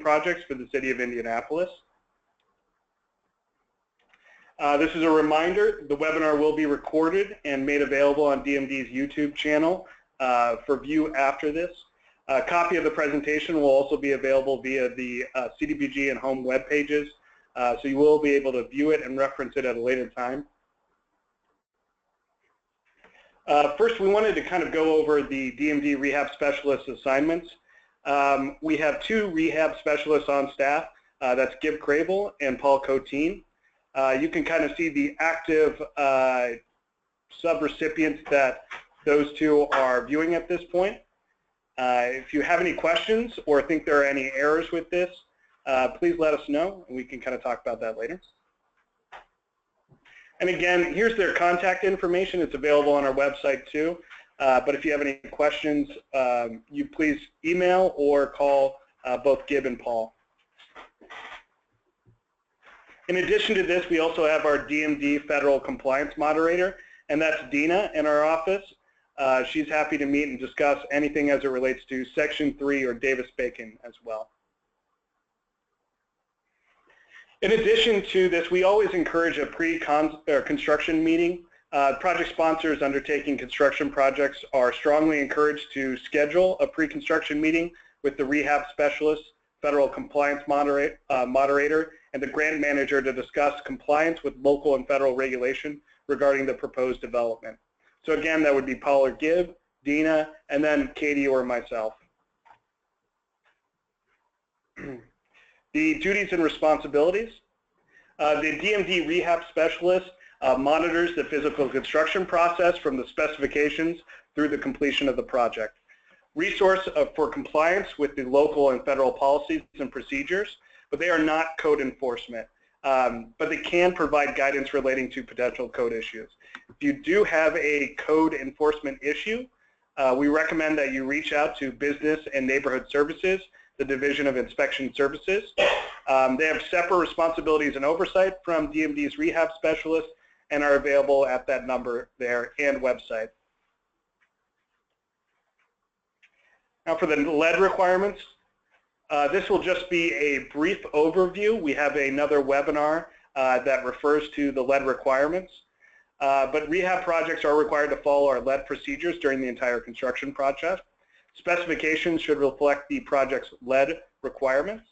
projects for the City of Indianapolis. This is a reminder, the webinar will be recorded and made available on DMD's YouTube channel for view after this. A copy of the presentation will also be available via the CDBG and HOME web pages, so you will be able to view it and reference it at a later time. First, we wanted to kind of go over the DMD rehab specialist assignments. We have 2 rehab specialists on staff. That's Gib Crable and Paul Coteen. You can kind of see the active subrecipients that those 2 are viewing at this point. If you have any questions or think there are any errors with this, please let us know, and we can kind of talk about that later. And again, here's their contact information. It's available on our website too. But if you have any questions, you please email or call both Gib and Paul. In addition to this, we also have our DMD Federal Compliance Moderator, and that's Dina in our office. She's happy to meet and discuss anything as it relates to Section 3 or Davis-Bacon as well. In addition to this, we always encourage a pre-construction meeting. Project sponsors undertaking construction projects are strongly encouraged to schedule a pre-construction meeting with the rehab specialist, federal compliance moderator, and the grant manager to discuss compliance with local and federal regulation regarding the proposed development. So again, that would be Paul or Gib, Dina, and then Katie or myself. The duties and responsibilities. The DMD rehab specialist monitors the physical construction process from the specifications through the completion of the project. Resource for compliance with the local and federal policies and procedures, but they are not code enforcement. But they can provide guidance relating to potential code issues. If you do have a code enforcement issue, we recommend that you reach out to Business and Neighborhood Services, the Division of Inspection Services. They have separate responsibilities and oversight from DMD's rehab specialists and are available at that number there and website. Now for the lead requirements, this will just be a brief overview. We have another webinar that refers to the lead requirements. But rehab projects are required to follow our lead procedures during the entire construction project. Specifications should reflect the project's lead requirements.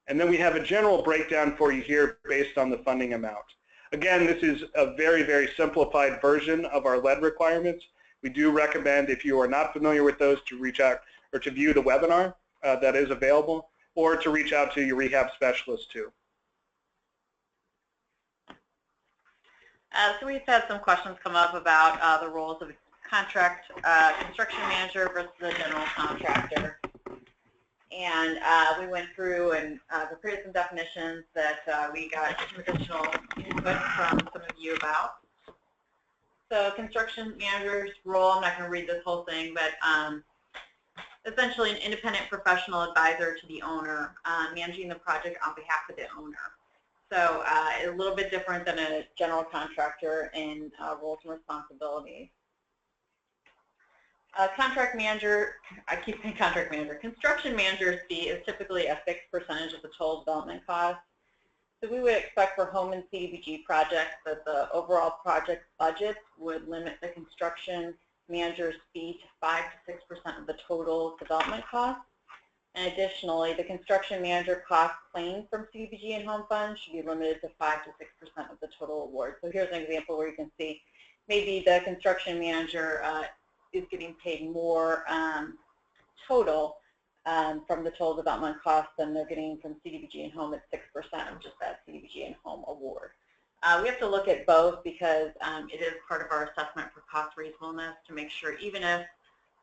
And then we have a general breakdown for you here based on the funding amount. Again, this is a very, very simplified version of our lead requirements. We do recommend, if you are not familiar with those, to reach out or to view the webinar that is available, or to reach out to your rehab specialist too. So we've had some questions come up about the roles of contract construction manager versus the general contractor. And we went through and prepared some definitions that we got some additional input from some of you about. So construction manager's role, I'm not going to read this whole thing, but essentially an independent professional advisor to the owner, managing the project on behalf of the owner. So a little bit different than a general contractor in roles and responsibilities. Contract manager, I keep saying contract manager, construction manager's fee is typically a fixed percentage of the total development cost. So we would expect for home and CDBG projects that the overall project budget would limit the construction manager's fee to 5 to 6% of the total development cost. And additionally, the construction manager cost claimed from CDBG and home funds should be limited to 5 to 6% of the total award. So here's an example where you can see maybe the construction manager is getting paid more total from the total development cost than they're getting from CDBG and home at 6% of just that CDBG and home award. We have to look at both because it is part of our assessment for cost reasonableness to make sure even if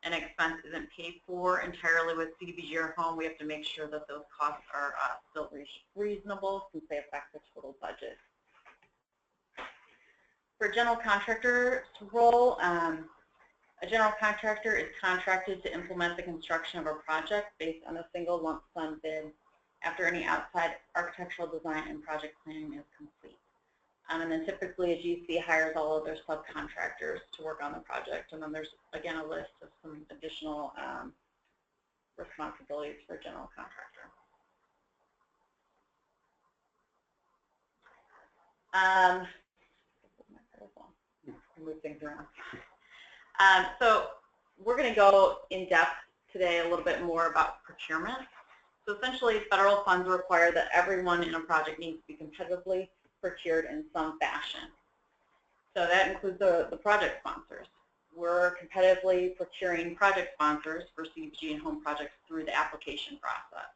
an expense isn't paid for entirely with CDBG or home, we have to make sure that those costs are still reasonable since they affect the total budget. For general contractor's role, a general contractor is contracted to implement the construction of a project based on a single lump sum bid after any outside architectural design and project planning is complete. And then typically a GC hires all of their subcontractors to work on the project. And then there's, again, a list of some additional responsibilities for a general contractor. Move things around. So we're going to go in depth today a little bit more about procurement. So essentially, federal funds require that everyone in a project needs to be competitively procured in some fashion. So that includes the project sponsors. We're competitively procuring project sponsors for CDBG and HOME projects through the application process.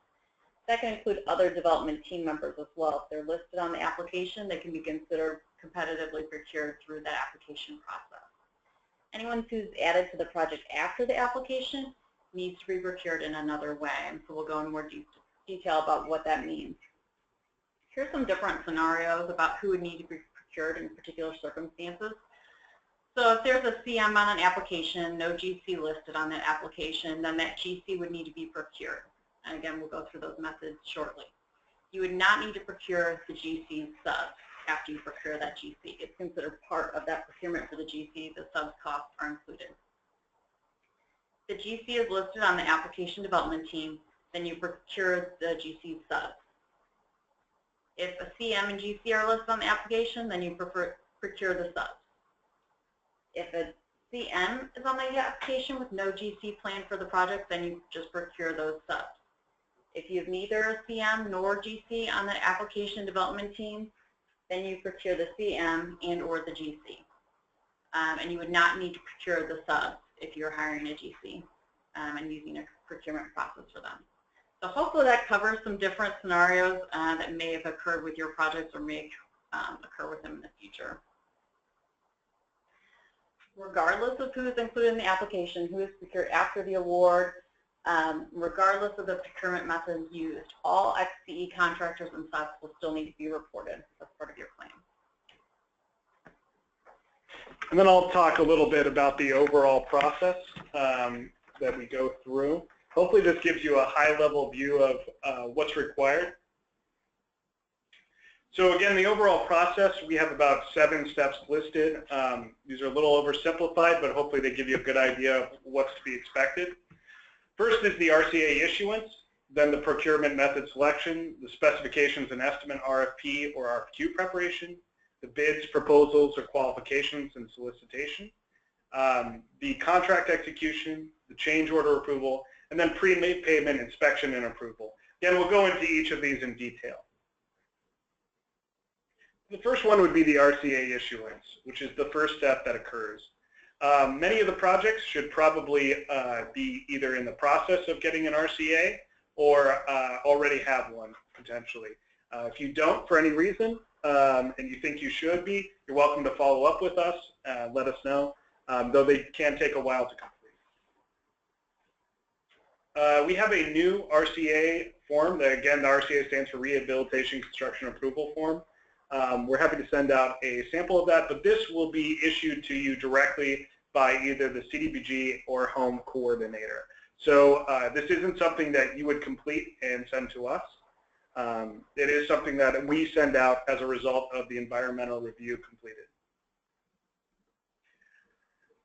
That can include other development team members as well. If they're listed on the application, they can be considered competitively procured through that application process. Anyone who's added to the project after the application needs to be procured in another way, and so we'll go in more detail about what that means. Here's some different scenarios about who would need to be procured in particular circumstances. So if there's a CM on an application, no GC listed on that application, then that GC would need to be procured. And again, we'll go through those methods shortly. You would not need to procure the GC subs after you procure that GC. It's considered part of that procurement for the GC. The subs costs are included. The GC is listed on the application development team, then you procure the GC subs. If a CM and GC are listed on the application, then you procure the subs. If a CM is on the application with no GC planned for the project, then you just procure those subs. If you have neither a CM nor GC on the application development team, then you procure the CM and or the GC. And you would not need to procure the subs if you're hiring a GC and using a procurement process for them. So hopefully that covers some different scenarios that may have occurred with your projects or may occur with them in the future. Regardless of who is included in the application, who is procured after the award, regardless of the procurement methods used, all XCE contractors and subs will still need to be reported as part of your claim. And then I'll talk a little bit about the overall process that we go through. Hopefully this gives you a high-level view of what's required. So again, the overall process, we have about 7 steps listed. These are a little oversimplified, but hopefully they give you a good idea of what's to be expected. First is the RCA issuance, then the procurement method selection, the specifications and estimate RFP or RFQ preparation, the bids, proposals, or qualifications and solicitation, the contract execution, the change order approval, and then pre-payment inspection and approval. Again, we'll go into each of these in detail. The first one would be the RCA issuance, which is the first step that occurs. Many of the projects should probably be either in the process of getting an RCA or already have one, potentially. If you don't, for any reason, and you think you should be, you're welcome to follow up with us, let us know, though they can take a while to complete. We have a new RCA form. Again, the RCA stands for Rehabilitation Construction Approval Form. We're happy to send out a sample of that, but this will be issued to you directly by either the CDBG or HOME coordinator. So this isn't something that you would complete and send to us. It is something that we send out as a result of the environmental review completed.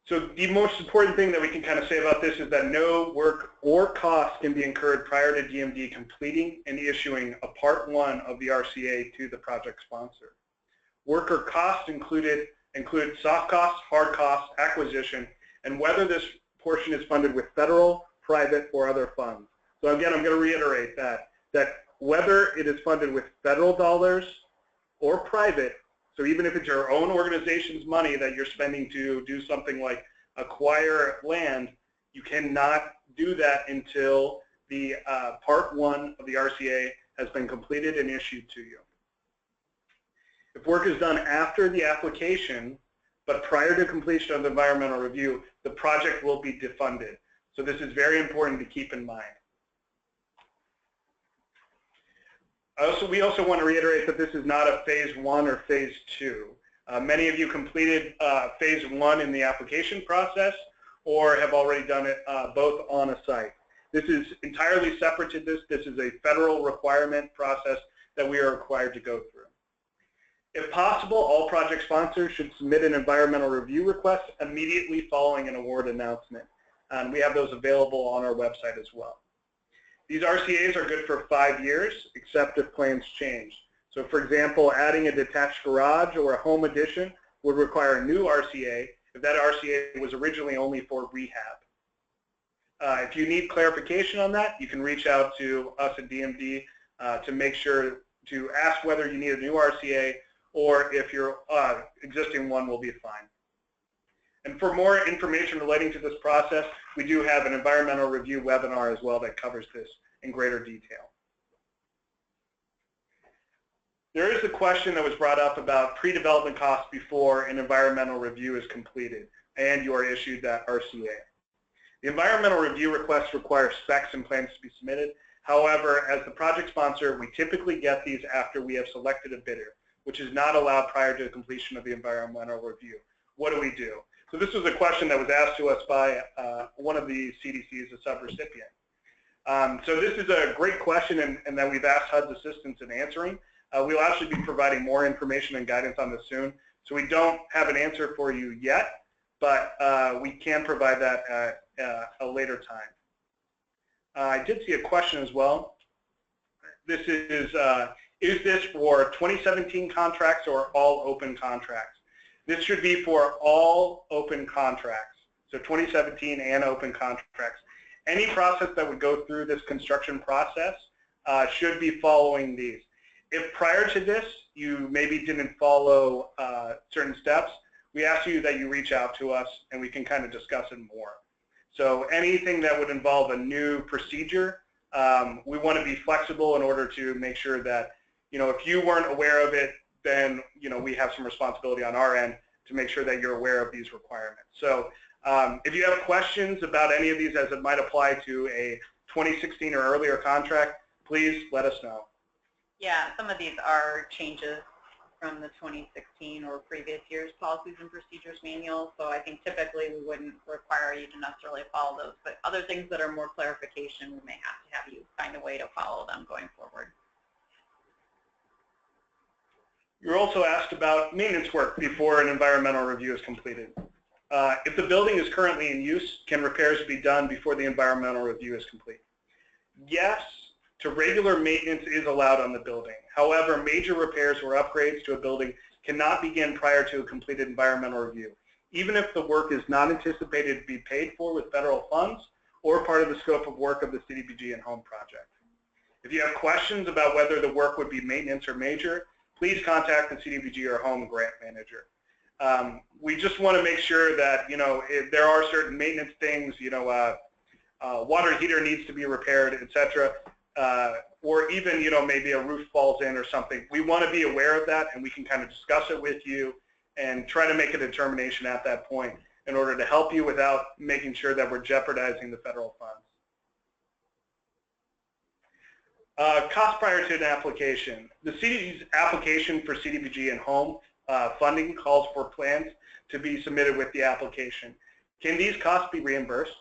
So the most important thing that we can kind of say about this is that no work or cost can be incurred prior to DMD completing and issuing a Part 1 of the RCA to the project sponsor. Work or costs include soft costs, hard costs, acquisition, and whether this portion is funded with federal, private, or other funds. So again, I'm going to reiterate that whether it is funded with federal dollars or private, so even if it's your own organization's money that you're spending to do something like acquire land, you cannot do that until the Part 1 of the RCA has been completed and issued to you. If work is done after the application, but prior to completion of the environmental review, the project will be defunded. So this is very important to keep in mind. We also want to reiterate that this is not a phase 1 or phase 2. Many of you completed phase 1 in the application process or have already done it both on a site. This is entirely separate to this. This is a federal requirement process that we are required to go through. If possible, all project sponsors should submit an environmental review request immediately following an award announcement. And we have those available on our website as well. These RCAs are good for 5 years, except if plans change. So for example, adding a detached garage or a home addition would require a new RCA if that RCA was originally only for rehab. If you need clarification on that, you can reach out to us at DMD to make sure to ask whether you need a new RCA or if your existing one will be fine. And for more information relating to this process, we do have an environmental review webinar as well that covers this in greater detail. There is a question that was brought up about pre-development costs before an environmental review is completed and you are issued that RCA. The environmental review requests require specs and plans to be submitted. However, as the project sponsor, we typically get these after we have selected a bidder, which is not allowed prior to the completion of the environmental review. What do we do? So this was a question that was asked to us by one of the CDCs, a subrecipient. So this is a great question and that we've asked HUD's assistance in answering. We'll actually be providing more information and guidance on this soon. So we don't have an answer for you yet, but we can provide that at a later time. I did see a question as well. This is this for 2017 contracts or all open contracts? This should be for all open contracts, so 2017 and open contracts. Any process that would go through this construction process should be following these. If prior to this you maybe didn't follow certain steps, we ask you that you reach out to us and we can kind of discuss it more. So anything that would involve a new procedure, we want to be flexible in order to make sure that, if you weren't aware of it, then, we have some responsibility on our end to make sure that you're aware of these requirements. So if you have questions about any of these as it might apply to a 2016 or earlier contract, please let us know. Yeah, some of these are changes from the 2016 or previous year's policies and procedures manual, so I think typically we wouldn't require you to necessarily follow those, but other things that are more clarification, we may have to have you find a way to follow them going forward. You're also asked about maintenance work before an environmental review is completed. If the building is currently in use, can repairs be done before the environmental review is complete? Yes, to regular maintenance is allowed on the building. However, major repairs or upgrades to a building cannot begin prior to a completed environmental review, even if the work is not anticipated to be paid for with federal funds or part of the scope of work of the CDBG and HOME project. If you have questions about whether the work would be maintenance or major, please contact the CDBG or HOME grant manager. We just want to make sure that, if there are certain maintenance things, water heater needs to be repaired, etc., or even, maybe a roof falls in or something. We want to be aware of that, and we can kind of discuss it with you and try to make a determination at that point in order to help you without making sure that we're jeopardizing the federal funds. Cost prior to an application. The CD's application for CDBG and HOME funding calls for plans to be submitted with the application. Can these costs be reimbursed?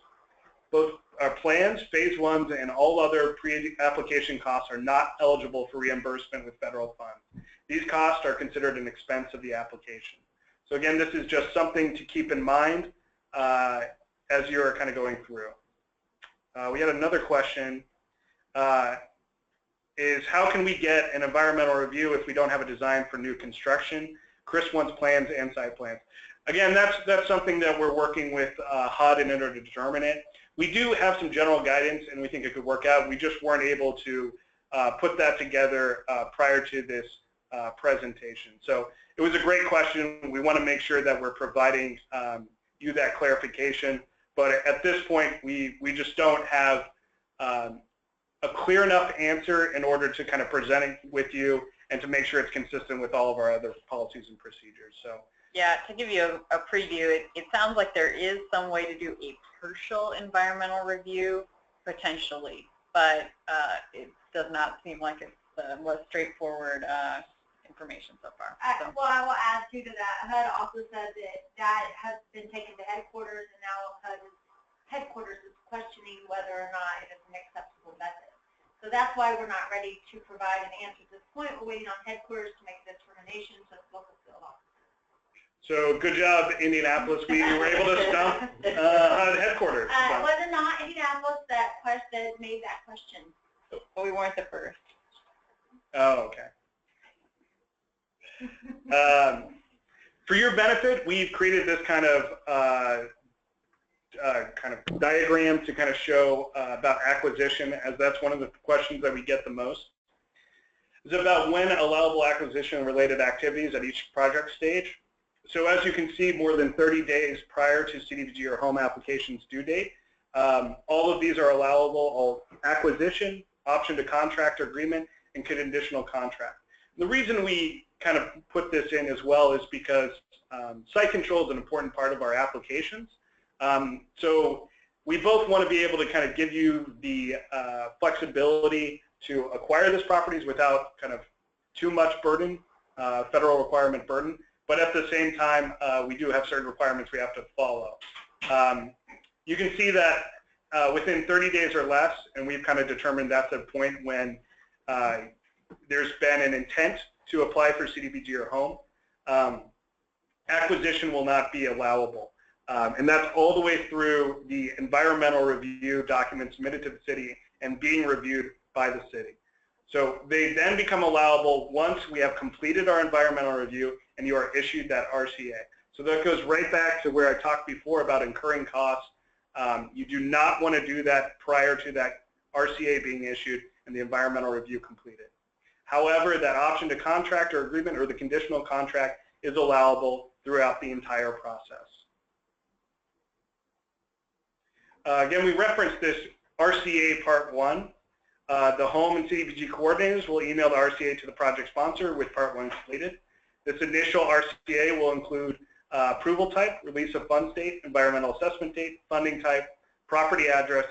Both our plans, phase ones, and all other pre-application costs are not eligible for reimbursement with federal funds. These costs are considered an expense of the application. So again, this is just something to keep in mind as you're kind of going through. We had another question. Is how can we get an environmental review if we don't have a design for new construction? Chris wants plans and site plans. Again, that's something that we're working with HUD in order to determine it. We do have some general guidance, and we think it could work out. We just weren't able to put that together prior to this presentation. So it was a great question. We want to make sure that we're providing you that clarification. But at this point, we just don't have a clear enough answer in order to kind of present it with you and to make sure it's consistent with all of our other policies and procedures. So yeah, to give you a preview, it sounds like there is some way to do a partial environmental review potentially, but it does not seem like it's the most straightforward information so far. So. Well, I will add too to that. HUD also said that has been taken to headquarters, and now headquarters is questioning whether or not it is an acceptable method. So that's why we're not ready to provide an answer at this point. We're waiting on headquarters to make a determination, so it's local field officer. So good job, Indianapolis. We were able to stump HUD headquarters. It was not Indianapolis that made that question. But we weren't the first. Oh, okay. For your benefit, we've created this kind of diagram to kind of show about acquisition, as that's one of the questions that we get the most. It's about when allowable acquisition-related activities at each project stage. So as you can see, more than 30 days prior to CDBG or home application's due date, all of these are allowable: acquisition, option to contract or agreement, and conditional contract. The reason we kind of put this in as well is because site control is an important part of our applications. So we both want to be able to kind of give you the flexibility to acquire these properties without kind of too much burden, federal requirement burden, but at the same time, we do have certain requirements we have to follow. You can see that within 30 days or less, and we've kind of determined that's a point when there's been an intent to apply for CDBG or home, acquisition will not be allowable. And that's all the way through the environmental review document submitted to the city and being reviewed by the city. So they then become allowable once we have completed our environmental review and you are issued that RCA. So that goes right back to where I talked before about incurring costs. You do not want to do that prior to that RCA being issued and the environmental review completed. However, that option to contract or agreement or the conditional contract is allowable throughout the entire process. Again, we referenced this RCA Part 1. The home and CDBG coordinators will email the RCA to the project sponsor with Part 1 completed. This initial RCA will include approval type, release of funds date, environmental assessment date, funding type, property address,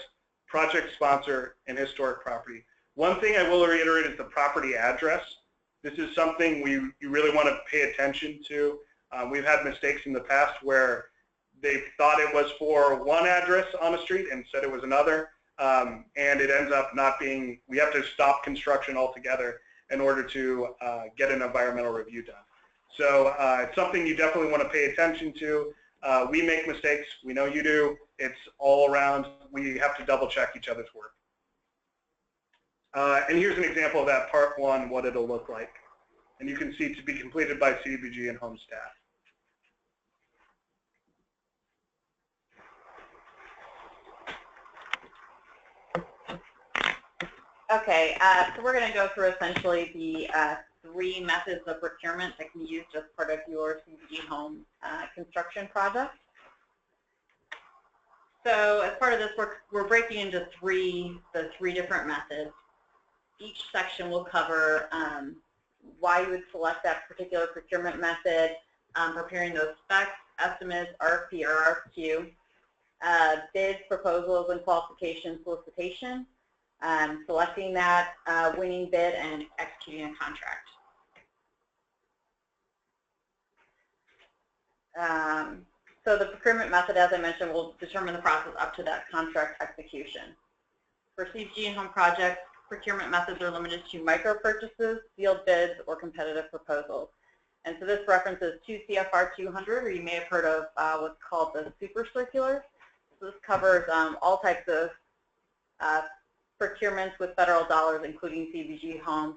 project sponsor, and historic property. One thing I will reiterate is the property address. This is something you really want to pay attention to. We've had mistakes in the past where they thought it was for one address on a street and said it was another, and it ends up not being. We have to stop construction altogether in order to get an environmental review done. So it's something you definitely want to pay attention to. We make mistakes. We know you do. It's all around. We have to double check each other's work. And here's an example of that Part 1, what it'll look like. And you can see to be completed by CDBG and home staff. Okay, so we're going to go through essentially the 3 methods of procurement that can be used as part of your CDBG home construction project. So as part of this, we're breaking into the three different methods. Each section will cover why you would select that particular procurement method, preparing those specs, estimates, RFP or RFQ, bids, proposals, and qualification solicitation, selecting that winning bid, and executing a contract. So the procurement method, as I mentioned, will determine the process up to that contract execution. For CDBG and home projects, procurement methods are limited to micro purchases, sealed bids, or competitive proposals. And so this references 2 CFR 200, or you may have heard of what's called the super circular. So this covers all types of procurements with federal dollars, including CDBG home.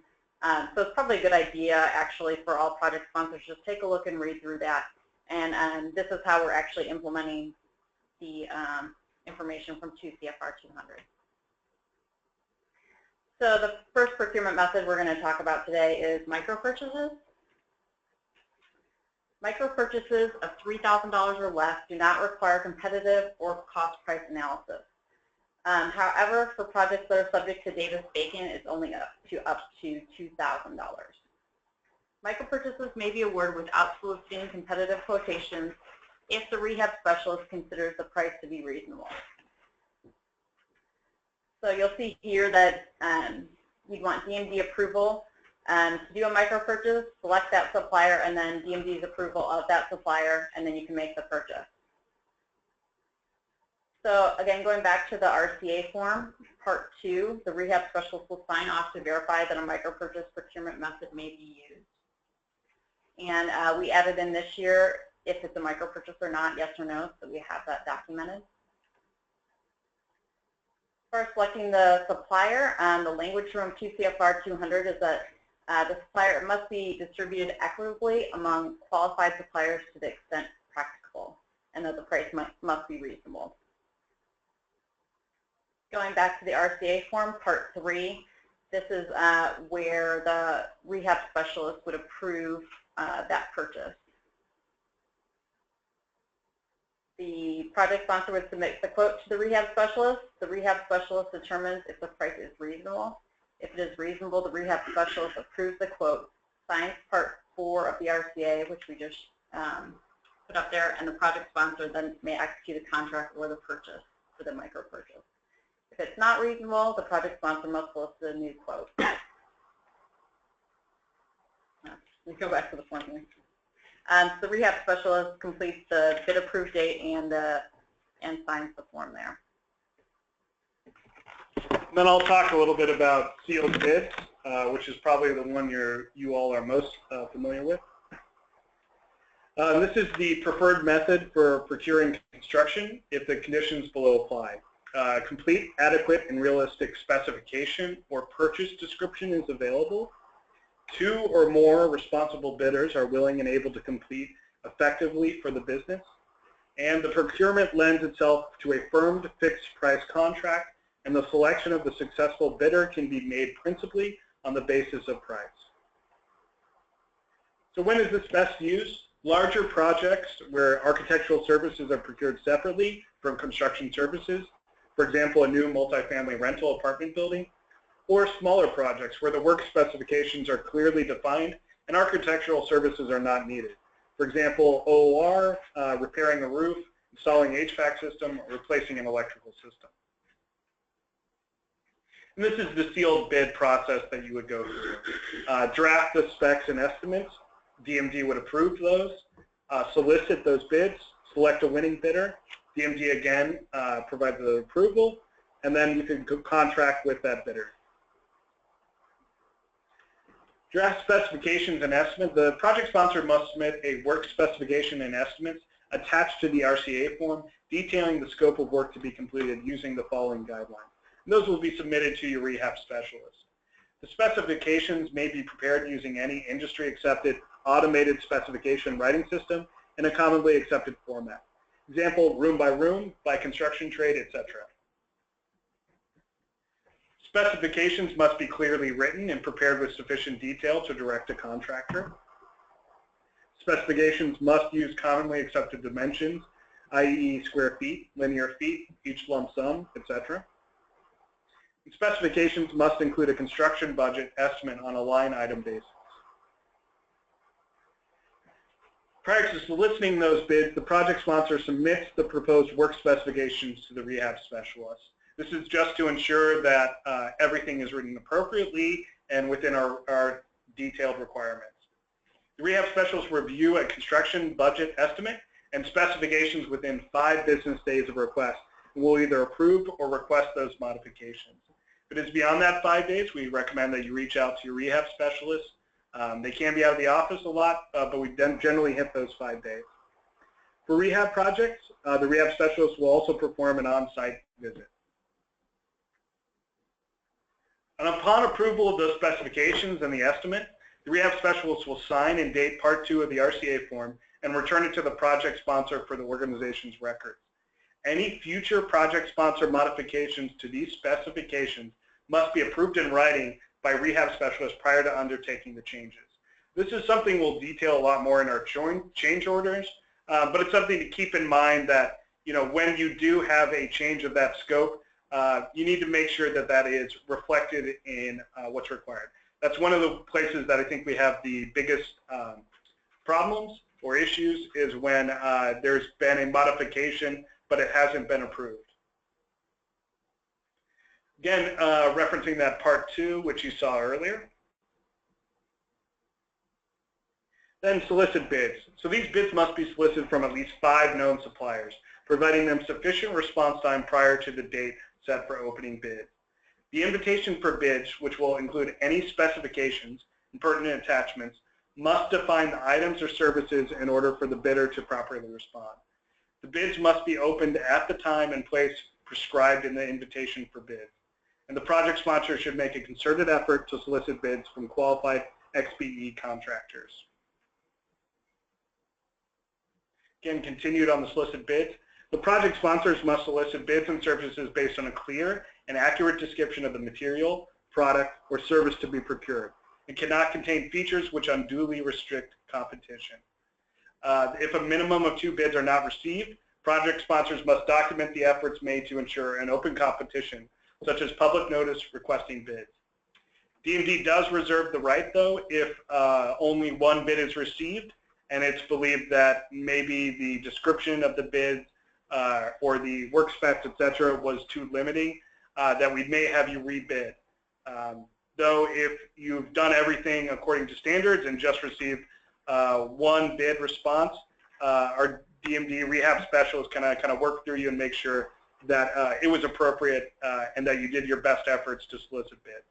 So it's probably a good idea, actually, for all project sponsors, just take a look and read through that. And this is how we're actually implementing the information from 2 CFR 200. So the first procurement method we're going to talk about today is micro purchases. Micro purchases of $3,000 or less do not require competitive or cost price analysis. However, for projects that are subject to Davis-Bacon, it's only up to $2,000. Micro purchases may be awarded without soliciting competitive quotations if the rehab specialist considers the price to be reasonable. So you'll see here that you'd want DMD approval to do a micro purchase, select that supplier, and then DMD's approval of that supplier, and then you can make the purchase. So again, going back to the RCA form, Part 2, the rehab specialist will sign off to verify that a micro purchase procurement method may be used. And we added in this year if it's a micro purchase or not, yes or no, so we have that documented. For selecting the supplier, the language from 2 CFR 200 is that The supplier must be distributed equitably among qualified suppliers to the extent practicable, and that the price must be reasonable. Going back to the RCA form, Part 3, this is where the rehab specialist would approve that purchase. The project sponsor would submit the quote to the rehab specialist. The rehab specialist determines if the price is reasonable. If it is reasonable, the rehab specialist approves the quote, signs Part 4 of the RCA, which we just put up there, and the project sponsor then may execute a contract or the purchase for the micro purchase. If it's not reasonable, the project sponsor must solicit a new quote. We go back to the form here. The rehab specialist completes the bid approved date and signs the form there. Then I'll talk a little bit about sealed bids, which is probably the one you all are most familiar with. This is the preferred method for procuring construction if the conditions below apply. Complete, adequate, and realistic specification or purchase description is available. 2 or more responsible bidders are willing and able to compete effectively for the business. And the procurement lends itself to a firm fixed price contract, and the selection of the successful bidder can be made principally on the basis of price. So when is this best used? Larger projects where architectural services are procured separately from construction services, for example, a new multifamily rental apartment building, or smaller projects where the work specifications are clearly defined and architectural services are not needed. For example, OOR, repairing a roof, installing an HVAC system, or replacing an electrical system. And this is the sealed bid process that you would go through. Draft the specs and estimates. DMD would approve those, solicit those bids, select a winning bidder. DMD again provides the approval, and then you can contract with that bidder. Draft specifications and estimates. The project sponsor must submit a work specification and estimates attached to the RCA form detailing the scope of work to be completed using the following guidelines. And those will be submitted to your rehab specialist. The specifications may be prepared using any industry-accepted automated specification writing system in a commonly accepted format. Example, room, by construction trade, etc. Specifications must be clearly written and prepared with sufficient detail to direct a contractor. Specifications must use commonly accepted dimensions, i.e. square feet, linear feet, each lump sum, etc. Specifications must include a construction budget estimate on a line item basis. Prior to soliciting those bids, the project sponsor submits the proposed work specifications to the rehab specialist. This is just to ensure that everything is written appropriately and within our detailed requirements. The rehab specialist will review a construction budget estimate and specifications within 5 business days of request and will either approve or request those modifications. If it is beyond that 5 days, we recommend that you reach out to your rehab specialist. They can be out of the office a lot, but we generally hit those 5 days. For rehab projects, the rehab specialist will also perform an on-site visit. And upon approval of those specifications and the estimate, the rehab specialist will sign and date Part 2 of the RCA form and return it to the project sponsor for the organization's records. Any future project sponsor modifications to these specifications must be approved in writing by rehab specialists prior to undertaking the changes. This is something we'll detail a lot more in our change orders, but it's something to keep in mind that, you know, when you do have a change of that scope, you need to make sure that that is reflected in what's required. That's one of the places that I think we have the biggest problems or issues is when there's been a modification, but it hasn't been approved. Again, referencing that Part 2, which you saw earlier. Then solicit bids. So these bids must be solicited from at least 5 known suppliers, providing them sufficient response time prior to the date set for opening bid. The invitation for bids, which will include any specifications and pertinent attachments, must define the items or services in order for the bidder to properly respond. The bids must be opened at the time and place prescribed in the invitation for bid. and the project sponsor should make a concerted effort to solicit bids from qualified XBE contractors. Again, continued on the solicit bids. The project sponsors must solicit bids and services based on a clear and accurate description of the material, product, or service to be procured. It cannot contain features which unduly restrict competition. If a minimum of 2 bids are not received, project sponsors must document the efforts made to ensure an open competition, such as public notice requesting bids. DMD does reserve the right, though, if only 1 bid is received and it's believed that maybe the description of the bids or the work specs, etc., was too limiting, that we may have you rebid. Though if you've done everything according to standards and just received 1 bid response, our DMD rehab specialist can kind of work through you and make sure that it was appropriate and that you did your best efforts to solicit bids.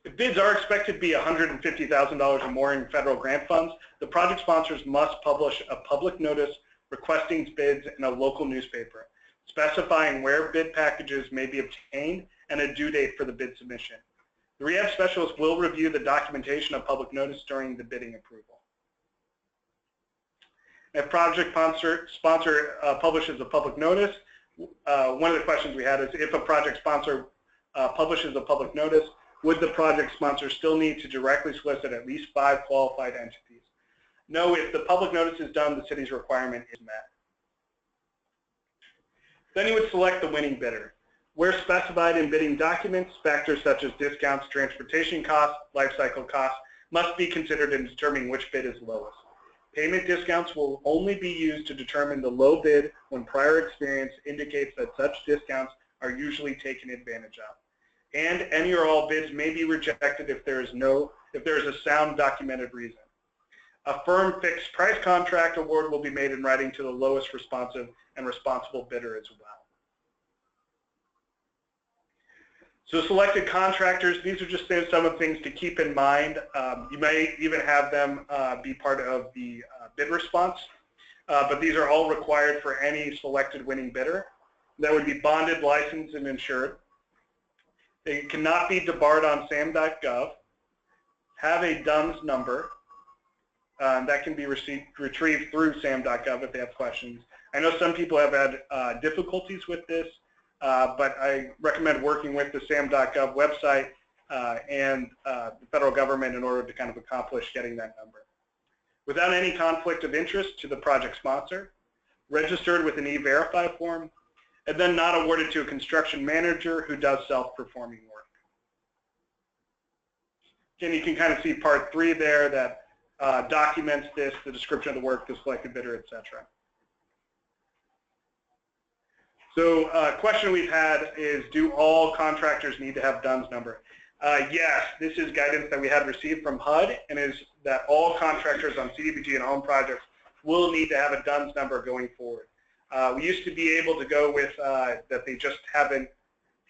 If bids are expected to be $150,000 or more in federal grant funds, the project sponsors must publish a public notice requesting bids in a local newspaper, specifying where bid packages may be obtained and a due date for the bid submission. The rehab specialist will review the documentation of public notice during the bidding approval. If project sponsor publishes a public notice, one of the questions we had is if a project sponsor publishes a public notice, would the project sponsor still need to directly solicit at least 5 qualified entities? No, if the public notice is done, the city's requirement is met. Then you would select the winning bidder. Where specified in bidding documents, factors such as discounts, transportation costs, life cycle costs must be considered in determining which bid is lowest. Payment discounts will only be used to determine the low bid when prior experience indicates that such discounts are usually taken advantage of. And any or all bids may be rejected if there is a sound documented reason. A firm fixed price contract award will be made in writing to the lowest responsive and responsible bidder as well. So selected contractors, these are just some of the things to keep in mind. You may even have them be part of the bid response, but these are all required for any selected winning bidder. That would be bonded, licensed, and insured. They cannot be debarred on SAM.gov, have a DUNS number, that can be retrieved through SAM.gov if they have questions. I know some people have had difficulties with this, but I recommend working with the SAM.gov website and the federal government in order to kind of accomplish getting that number. Without any conflict of interest to the project sponsor, registered with an E-Verify form, and then not awarded to a construction manager who does self-performing work. Again, you can kind of see part 3 there that documents this, the description of the work, the selected bidder, etc. So a question we've had is, do all contractors need to have DUNS number? Yes, this is guidance that we had received from HUD, and is that all contractors on CDBG and HOME projects will need to have a DUNS number going forward. We used to be able to go with that they just haven't,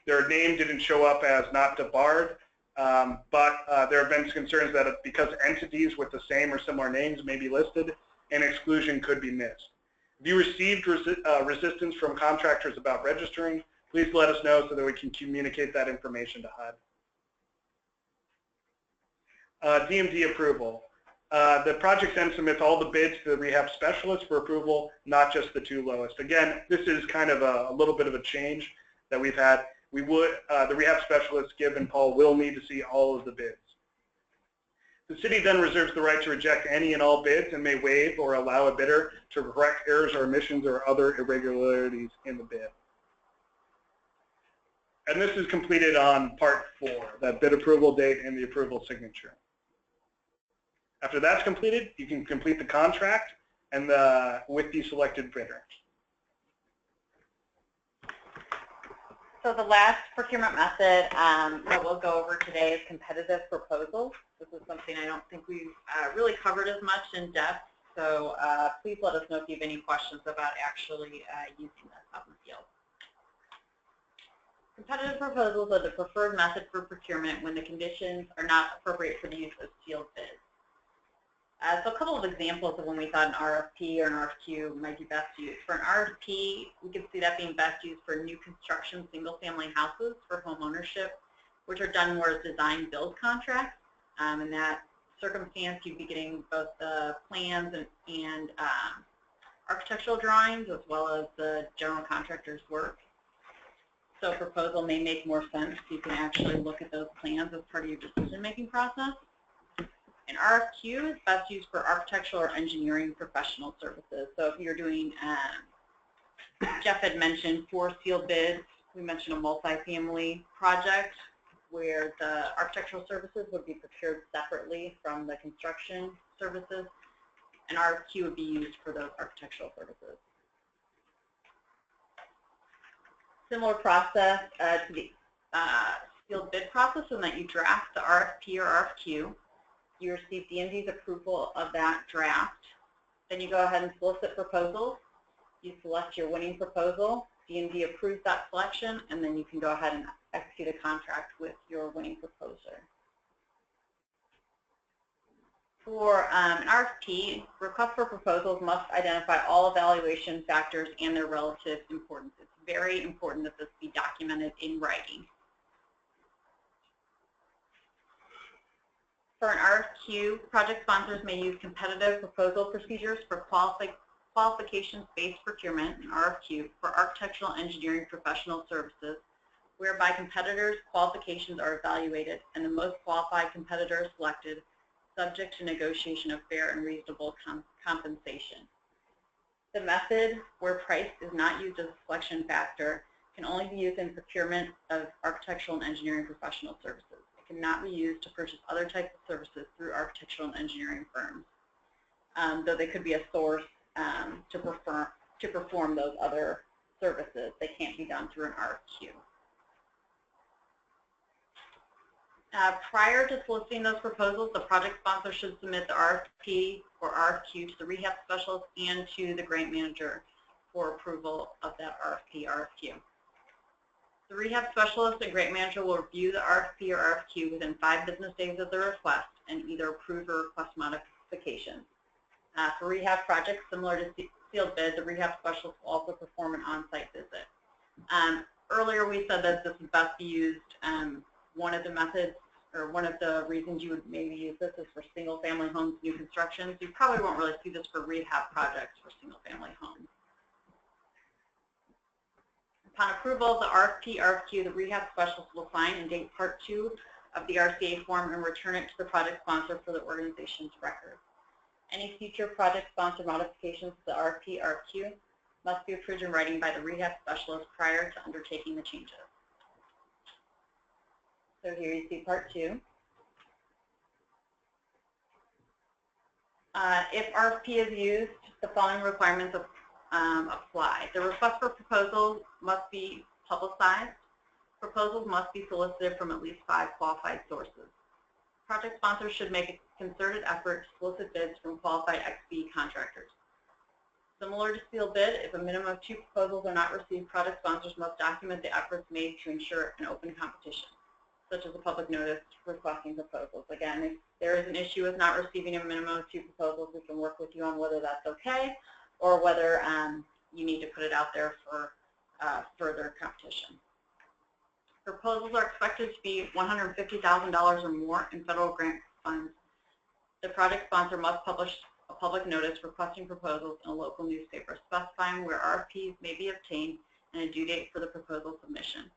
their name didn't show up as not debarred, but there have been concerns that because entities with the same or similar names may be listed, an exclusion could be missed. If you received resistance from contractors about registering, please let us know so that we can communicate that information to HUD. DMD approval. The project then submits all the bids to the rehab specialist for approval, not just the 2 lowest. Again, this is kind of a little bit of a change that we've had. We would, the rehab specialist, Gibb and Paul, will need to see all of the bids. The city then reserves the right to reject any and all bids and may waive or allow a bidder to correct errors or omissions or other irregularities in the bid. And this is completed on part 4, that bid approval date and the approval signature. After that's completed, you can complete the contract and with the selected bidder. So the last procurement method that we'll go over today is competitive proposals. This is something I don't think we've really covered as much in depth, so please let us know if you have any questions about actually using this out in the field. Competitive proposals are the preferred method for procurement when the conditions are not appropriate for the use of sealed bids. So a couple of examples of when we thought an RFP or an RFQ might be best used. For an RFP, we could see that being best used for new construction single-family houses for home ownership, which are done more as design-build contracts. In that circumstance, you'd be getting both the plans and architectural drawings as well as the general contractor's work. So a proposal may make more sense. You can actually look at those plans as part of your decision-making process. An RFQ is best used for architectural or engineering professional services. So if you're doing, Jeff had mentioned 4 sealed bids. We mentioned a multifamily project where the architectural services would be procured separately from the construction services. An RFQ would be used for those architectural services. Similar process to the sealed bid process in that you draft the RFP or RFQ. You receive DMD's approval of that draft. Then you go ahead and solicit proposals. You select your winning proposal. DMD approves that selection, and then you can go ahead and execute a contract with your winning proposer. For an RFP, request for proposals must identify all evaluation factors and their relative importance. It's very important that this be documented in writing. For an RFQ, project sponsors may use competitive proposal procedures for qualifications-based procurement, an RFQ, for architectural engineering professional services, whereby competitors' qualifications are evaluated and the most qualified competitor is selected, subject to negotiation of fair and reasonable compensation. The method where price is not used as a selection factor can only be used in procurement of architectural and engineering professional services. It cannot be used to purchase other types of services through architectural and engineering firms, though they could be a source to perform those other services. They can't be done through an RFQ. Prior to soliciting those proposals, the project sponsor should submit the RFP or RFQ to the rehab specialist and to the grant manager for approval of that RFP, RFQ. The rehab specialist and grant manager will review the RFP or RFQ within 5 business days of the request and either approve or request modifications. For rehab projects similar to sealed bid, the rehab specialist will also perform an on-site visit. Earlier we said that this would best be used, one of the methods or one of the reasons you would maybe use this is for single-family homes, new constructions. You probably won't really see this for rehab projects for single-family homes. Upon approval of the RFP, RFQ, the rehab specialist will sign and date Part 2 of the RCA form and return it to the project sponsor for the organization's record. Any future project sponsor modifications to the RFP, RFQ must be approved in writing by the rehab specialist prior to undertaking the changes. So here you see Part 2. If RFP is used, the following requirements apply. The request for proposals must be publicized. Proposals must be solicited from at least 5 qualified sources. Project sponsors should make a concerted effort to solicit bids from qualified XB contractors. Similar to sealed bid, if a minimum of 2 proposals are not received, project sponsors must document the efforts made to ensure an open competition, such as a public notice requesting proposals. Again, if there is an issue with not receiving a minimum of 2 proposals, we can work with you on whether that's okay or whether you need to put it out there for further competition. Proposals are expected to be $150,000 or more in federal grant funds. The project sponsor must publish a public notice requesting proposals in a local newspaper specifying where RFPs may be obtained and a due date for the proposal submission.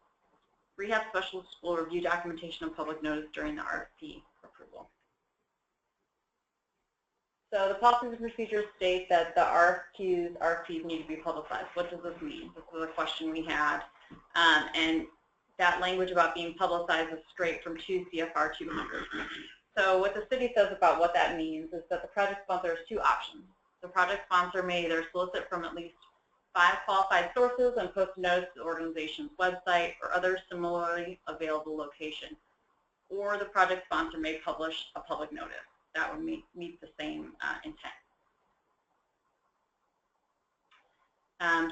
Rehab specialists will review documentation of public notice during the RFP approval. So the policies and procedures state that the RFPs need to be publicized. What does this mean? This was a question we had. And that language about being publicized is straight from 2 CFR 200. So what the city says about what that means is that the project sponsor has 2 options. The project sponsor may either solicit from at least 5 qualified sources and post a notice to the organization's website or other similarly available location, or the project sponsor may publish a public notice. That would meet the same intent.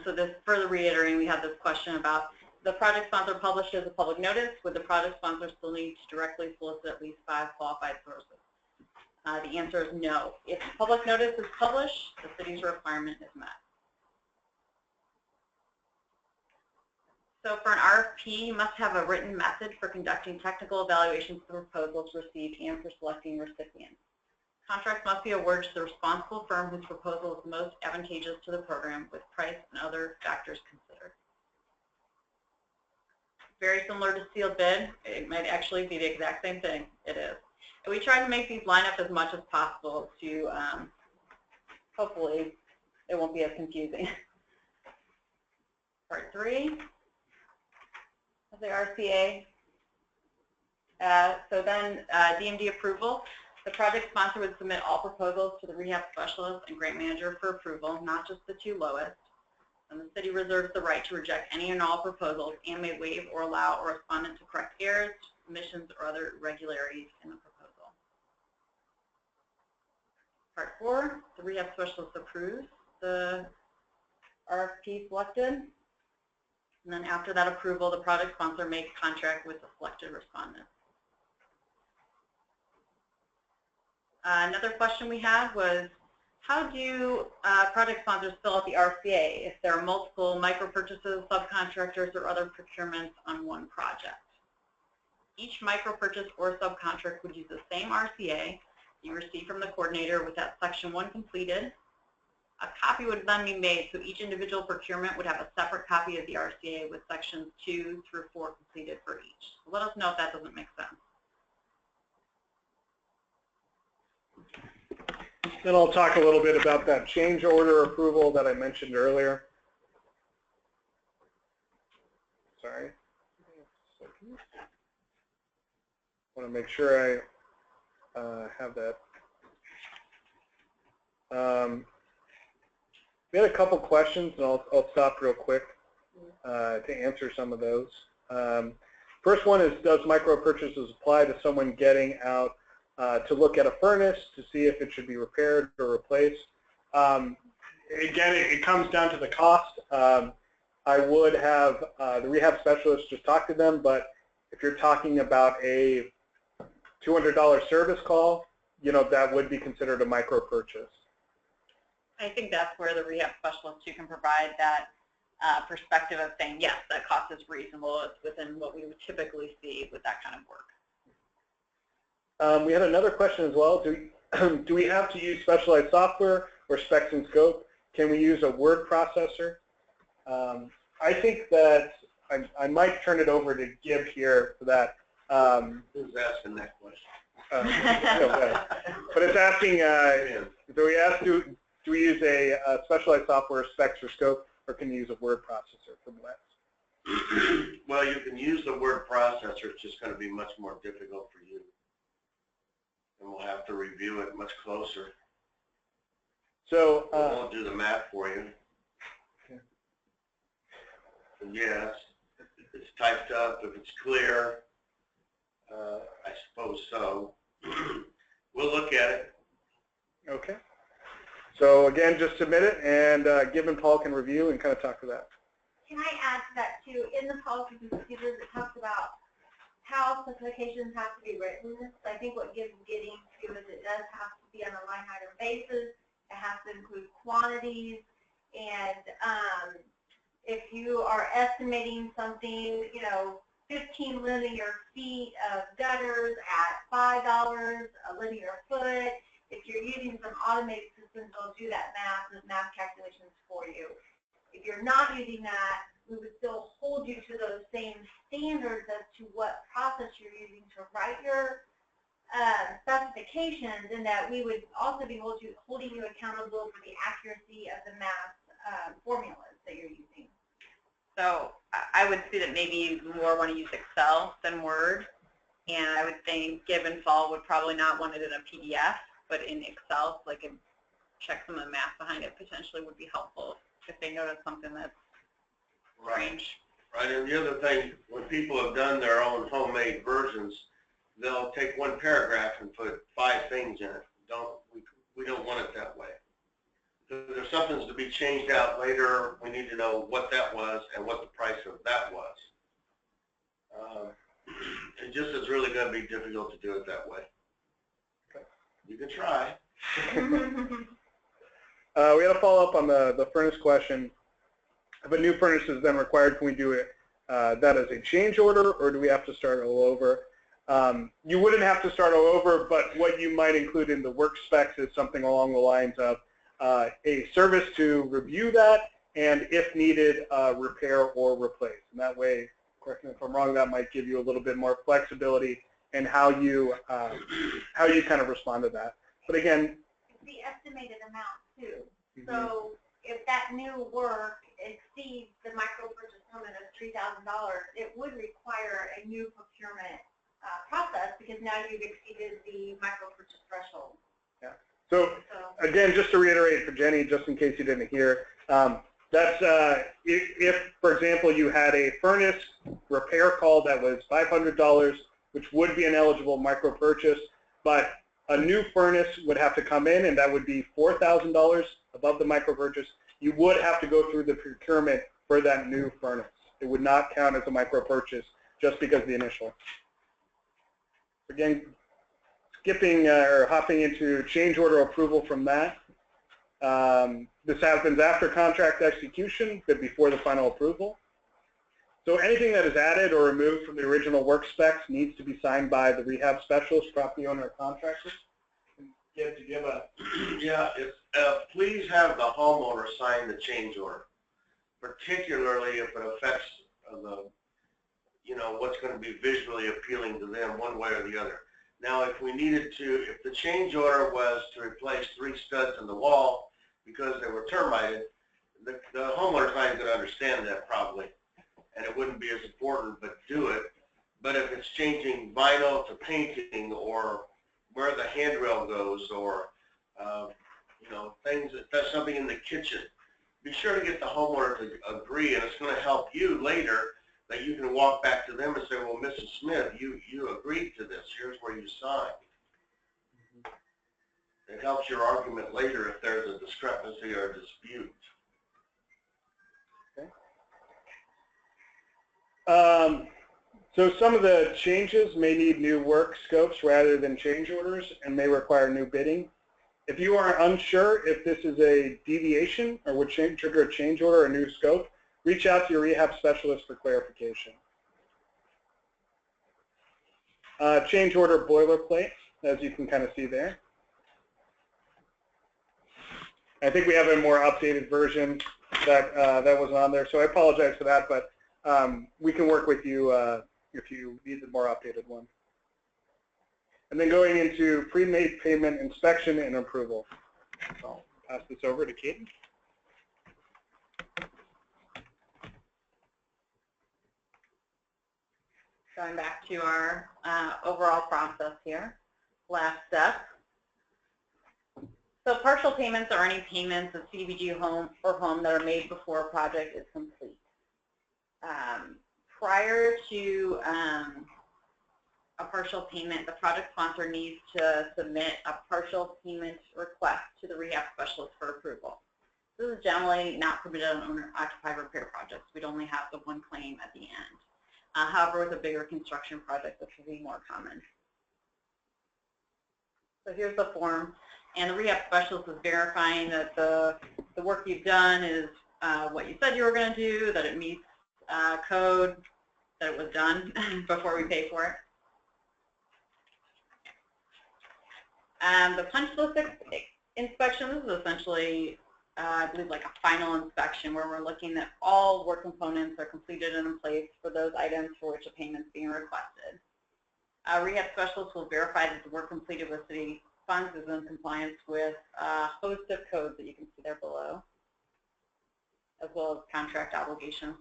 So this further reiterating, we have this question about the project sponsor publishes a public notice. Would the project sponsor still need to directly solicit at least 5 qualified sources? The answer is no. If public notice is published, the city's requirement is met. So for an RFP, you must have a written method for conducting technical evaluations of the proposals received and for selecting recipients. Contracts must be awarded to the responsible firm whose proposal is most advantageous to the program, with price and other factors considered. Very similar to sealed bid. It might actually be the exact same thing. It is. And we try to make these line up as much as possible to hopefully it won't be as confusing. Part 3 of the RCA. So then DMD approval. The project sponsor would submit all proposals to the rehab specialist and grant manager for approval, not just the 2 lowest. And the city reserves the right to reject any and all proposals and may waive or allow a respondent to correct errors, omissions, or other irregularities in the proposal. Part 4, the rehab specialist approves the RFP selected. And then after that approval, the project sponsor makes contract with the selected respondent. Another question we had was, how do project sponsors fill out the RCA if there are multiple micro purchases, subcontractors, or other procurements on one project? Each micro purchase or subcontract would use the same RCA you receive from the coordinator with that section 1 completed. A copy would then be made, so each individual procurement would have a separate copy of the RCA with sections 2 through 4 completed for each. So let us know if that doesn't make sense. Then I'll talk a little bit about that change order approval that I mentioned earlier. Sorry. I want to make sure I have that. We had a couple questions, and I'll stop real quick to answer some of those. First one is, does micro purchases apply to someone getting out to look at a furnace to see if it should be repaired or replaced? Again, it comes down to the cost. I would have the rehab specialist just talk to them, but if you're talking about a $200 service call, you know, that would be considered a micro purchase. I think that's where the rehab specialist, you can provide that perspective of saying, yes, that cost is reasonable. It's within what we would typically see with that kind of work. We had another question as well. Do we have to use specialized software or specs and scope? Can we use a word processor? I think that I might turn it over to Gib here for that. Who's asking that question? But it's asking, do we use a specialized software, specs, or scope, or can you use a word processor for Blitz? Well, you can use the word processor. It's just going to be much more difficult for you. And we'll have to review it much closer. So we won't do the math for you. Okay. And yes, if it's typed up, if it's clear, I suppose so. We'll look at it. Okay. So again, just submit it, and Gib and Paul can review and kind of talk to that. Can I add to that too? In the policies and procedures, it talks about how specifications have to be written. So I think what Gib's getting to is it does have to be on a line item basis. It has to include quantities, and if you are estimating something, you know, 15 linear feet of gutters at $5 a linear foot. If you're using some automated systems, they'll do that math, those math calculations for you. If you're not using that, we would still hold you to those same standards as to what process you're using to write your specifications, and that we would also be holding you accountable for the accuracy of the math formulas that you're using. So I would see that maybe you more want to use Excel than Word, and I would think Gib and Paul would probably not want it in a PDF, but in Excel, so they can check some of the math behind it potentially would be helpful if they notice something that's strange. Right, and the other thing, when people have done their own homemade versions, they'll take one paragraph and put 5 things in it. We don't want it that way. If something's to be changed out later, we need to know what that was and what the price of that was. It just is really going to be difficult to do it that way. Okay. You can try. We had a follow-up on the furnace question. If a new furnace is then required, can we do it that as a change order, or do we have to start all over? You wouldn't have to start all over, but what you might include in the work specs is something along the lines of a service to review that, and if needed, repair or replace. And that way, correct me if I'm wrong, that might give you a little bit more flexibility in how you kind of respond to that. But again, the estimated amount too. So if that new work exceeds the micro purchase limit of $3,000, it would require a new procurement process, because now you've exceeded the micro purchase threshold. Yeah. So again, just to reiterate for Jenny, just in case you didn't hear, that's if, for example, you had a furnace repair call that was $500, which would be an eligible micro purchase, but a new furnace would have to come in, and that would be $4,000 above the micro purchase. You would have to go through the procurement for that new furnace. It would not count as a micro purchase just because of the initial. Again, skipping or hopping into change order approval from that. This happens after contract execution, but before the final approval. So anything that is added or removed from the original work specs needs to be signed by the rehab specialist, property owner, or contractor. Yeah, please have the homeowner sign the change order, particularly if it affects what's going to be visually appealing to them one way or the other. Now, if we needed to, if the change order was to replace 3 studs in the wall because they were termited, the homeowner's not even going to understand that probably, and it wouldn't be as important, but do it. But if it's changing vinyl to painting, or where the handrail goes, or things that does something in the kitchen, be sure to get the homeowner to agree, and it's going to help you later that you can walk back to them and say, well, Mrs. Smith, you agreed to this. Here's where you signed. It helps your argument later if there's a discrepancy or a dispute. Okay. So some of the changes may need new work scopes rather than change orders, and may require new bidding. If you are unsure if this is a deviation or would trigger a change order or a new scope, reach out to your rehab specialist for clarification. Change order boilerplate, as you can kind of see there. I think we have a more updated version that wasn't on there, so I apologize for that, but we can work with you if you need the more updated one. And then going into pre-made payment inspection and approval. So I'll pass this over to Kate. Going back to our overall process here, last step. So partial payments are any payments of CDBG home or home that are made before a project is complete. Prior to a partial payment, the project sponsor needs to submit a partial payment request to the rehab specialist for approval. This is generally not permitted on owner-occupied repair projects. We'd only have the one claim at the end. However, with a bigger construction project, this will be more common. So here's the form, and the rehab specialist is verifying that the work you've done is what you said you were going to do, that it meets code, that it was done before we pay for it. The punch list inspection, this is essentially, I believe, like a final inspection where we're looking that all work components are completed and in place for those items for which a payment is being requested. Rehab specialists will verify that the work completed with city funds is in compliance with a host of codes that you can see there below, as well as contract obligations.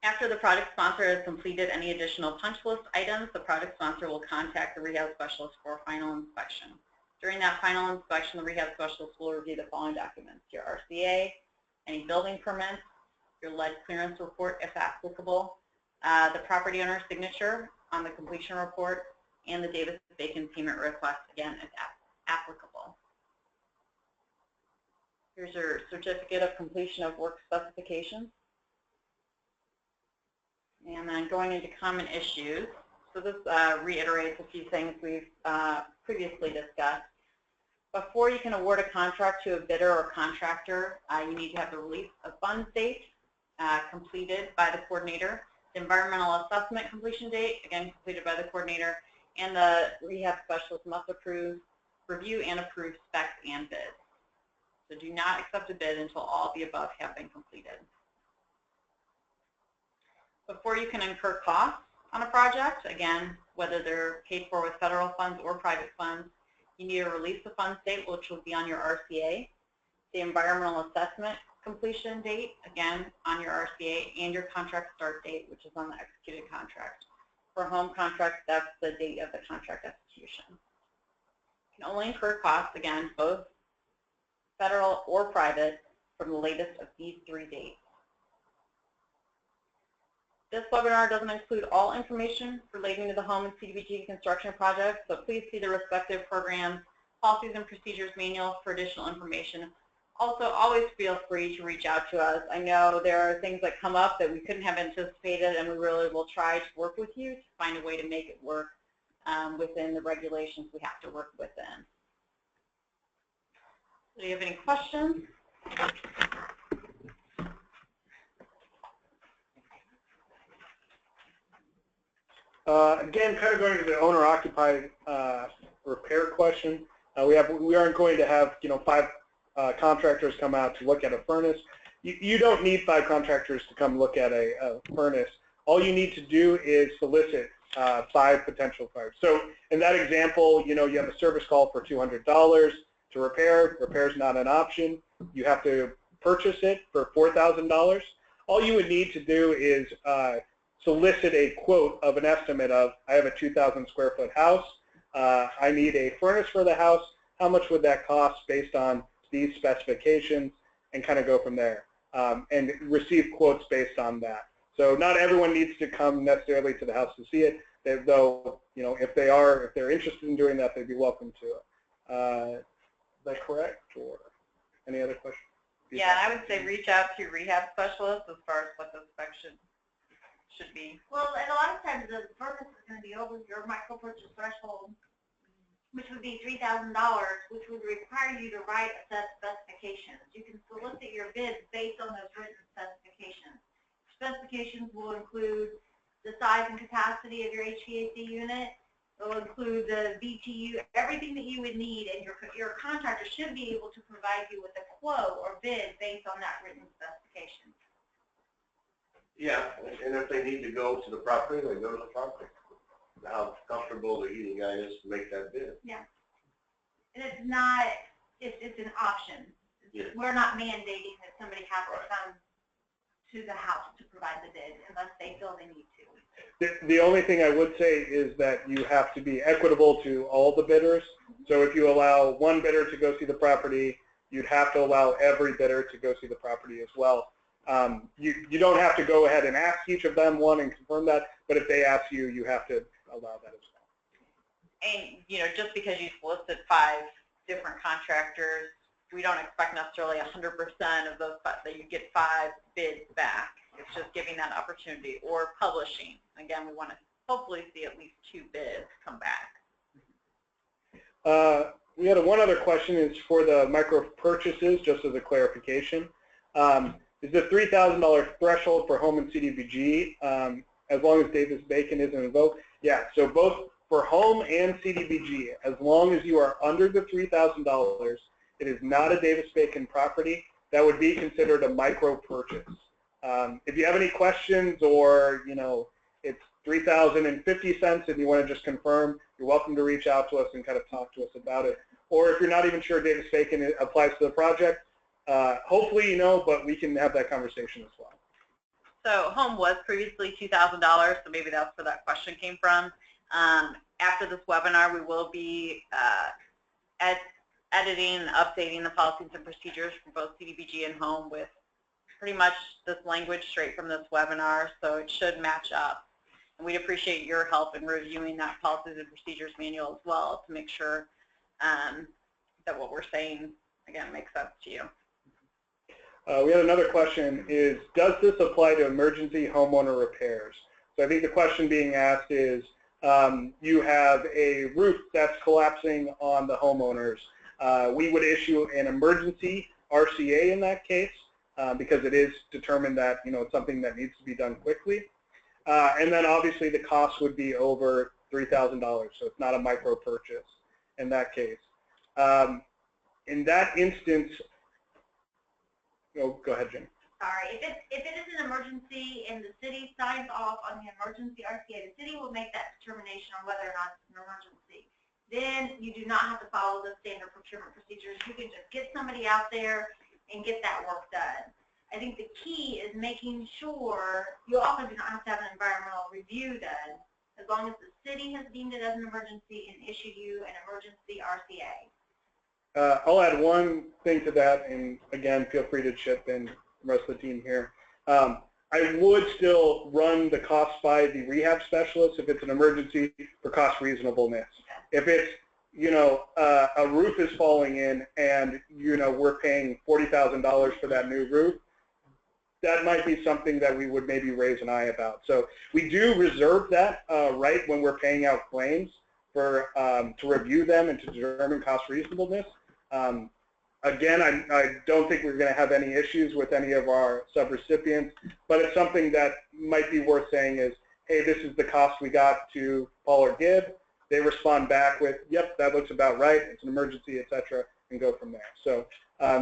After the project sponsor has completed any additional punch list items, the project sponsor will contact the rehab specialist for a final inspection. During that final inspection, the rehab specialist will review the following documents: your RCA, any building permits, your lead clearance report if applicable, the property owner's signature on the completion report, and the Davis-Bacon payment request, again, if applicable. Here's your certificate of completion of work specifications. And then going into common issues. So this reiterates a few things we've previously discussed. Before you can award a contract to a bidder or contractor, you need to have the release of funds date completed by the coordinator, the environmental assessment completion date, again completed by the coordinator, and the rehab specialist must review and approve specs and bids. So do not accept a bid until all the above have been completed. Before you can incur costs on a project, again, whether they're paid for with federal funds or private funds, you need to release the funds date, which will be on your RCA, the environmental assessment completion date, again, on your RCA, and your contract start date, which is on the executed contract. For home contracts, that's the date of the contract execution. You can only incur costs, again, both federal or private, from the latest of these 3 dates. This webinar doesn't include all information relating to the home and CDBG construction project, so please see the respective programs, policies and procedures manual for additional information. Also, always feel free to reach out to us. I know there are things that come up that we couldn't have anticipated, and we really will try to work with you to find a way to make it work within the regulations we have to work within. Do you have any questions? Again, kind of going to the owner-occupied repair question. We aren't going to have 5 contractors come out to look at a furnace. You don't need 5 contractors to come look at a furnace. All you need to do is solicit 5 potential buyers. So in that example, you have a service call for $200 to repair. Repair is not an option. You have to purchase it for $4,000. All you would need to do is solicit a quote of an estimate of, I have a 2,000 square foot house. I need a furnace for the house. How much would that cost based on these specifications, and kind of go from there, and receive quotes based on that. So not everyone needs to come necessarily to the house to see it, though if they're interested in doing that, they'd be welcome to it. Is that correct, or any other questions? Yeah, I would say reach out to your rehab specialist as far as what the spec should be. Well, and a lot of times the furnace is going to be over your micro purchase threshold, which would be $3,000, which would require you to write a set of specifications. You can solicit your bids based on those written specifications. Specifications will include the size and capacity of your HVAC unit. It will include the BTU, everything that you would need, and your contractor should be able to provide you with a quote or bid based on that written specification. Yeah, and if they need to go to the property, they go to the property. How comfortable the heating guy is to make that bid. Yeah. And it's not, it's an option. Yeah. We're not mandating that somebody has to come to the house to provide the bid unless they feel they need to. The only thing I would say is that you have to be equitable to all the bidders. So if you allow one bidder to go see the property, you'd have to allow every bidder to go see the property as well. You don't have to go ahead and ask each of them one and confirm that, but if they ask you, you have to allow that as well. And just because you solicit 5 different contractors, we don't expect necessarily 100% of those that you get 5 bids back. It's just giving that opportunity, or publishing. Again, we want to hopefully see at least 2 bids come back. We had one other question. Is for the micro purchases, just as a clarification. Is the $3,000 threshold for home and CDBG as long as Davis-Bacon isn't invoked? Yeah, so both for home and CDBG, as long as you are under the $3,000, it is not a Davis-Bacon property. That would be considered a micro purchase. If you have any questions, or it's $3,050 and you want to just confirm, you're welcome to reach out to us and kind of talk to us about it. Or if you're not even sure Davis-Bacon applies to the project, hopefully you know, but we can have that conversation as well. So home was previously $2,000, so maybe that's where that question came from. After this webinar, we will be editing and updating the policies and procedures for both CDBG and home with pretty much this language straight from this webinar, so it should match up. And we'd appreciate your help in reviewing that policies and procedures manual as well to make sure that what we're saying, again, makes sense to you. We had another question, is does this apply to emergency homeowner repairs? So I think the question being asked is, you have a roof that's collapsing on the homeowners, we would issue an emergency RCA in that case because it is determined that it's something that needs to be done quickly. And then obviously the cost would be over $3,000, so it's not a micro purchase in that case. In that instance, go ahead, Jim. Sorry, if it is an emergency and the city signs off on the emergency RCA, the city will make that determination on whether or not it's an emergency. Then you do not have to follow the standard procurement procedures. You can just get somebody out there and get that work done. I think the key is making sure you also do not have to have an environmental review done, as long as the city has deemed it as an emergency and issued you an emergency RCA. I'll add one thing to that, and again, feel free to chip in, the rest of the team here. I would still run the cost by the rehab specialist if it's an emergency for cost reasonableness. If it's, a roof is falling in and, we're paying $40,000 for that new roof, that might be something that we would maybe raise an eye about. So we do reserve that right when we're paying out claims for to review them and to determine cost reasonableness. Again, I don't think we're going to have any issues with any of our subrecipients, but it's something that might be worth saying is, hey, this is the cost we got to Paul or Gibb. They respond back with, yep, that looks about right, it's an emergency, etc., and go from there. So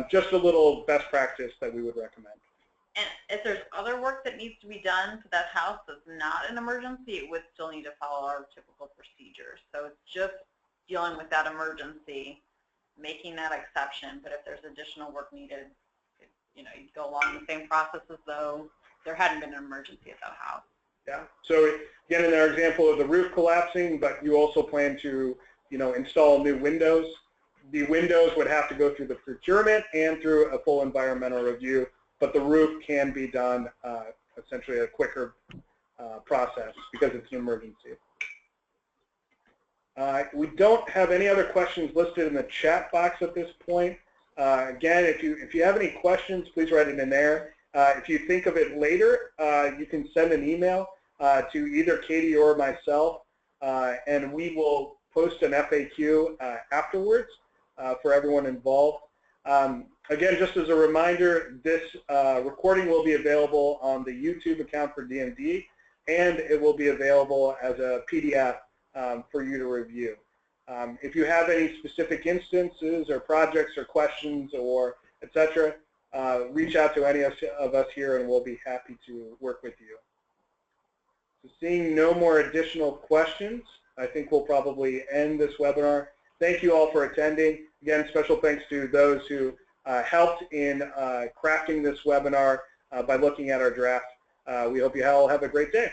just a little best practice that we would recommend. And if there's other work that needs to be done to that house that's not an emergency, it would still need to follow our typical procedures. So it's just dealing with that emergency, making that exception. But if there's additional work needed, you'd go along the same process as though there hadn't been an emergency at that house. Yeah. So again, in our example of the roof collapsing, but you also plan to, install new windows. The windows would have to go through the procurement and through a full environmental review, but the roof can be done essentially a quicker process because it's an emergency. We don't have any other questions listed in the chat box at this point. Again, if you have any questions, please write it in there. If you think of it later, you can send an email to either Katie or myself, and we will post an FAQ afterwards for everyone involved. Again, just as a reminder, this recording will be available on the YouTube account for DMD, and it will be available as a PDF for you to review. If you have any specific instances or projects or questions or etc., reach out to any of us here and we'll be happy to work with you. So seeing no more additional questions, I think we'll probably end this webinar. Thank you all for attending. Again, special thanks to those who helped in crafting this webinar by looking at our draft. We hope you all have a great day.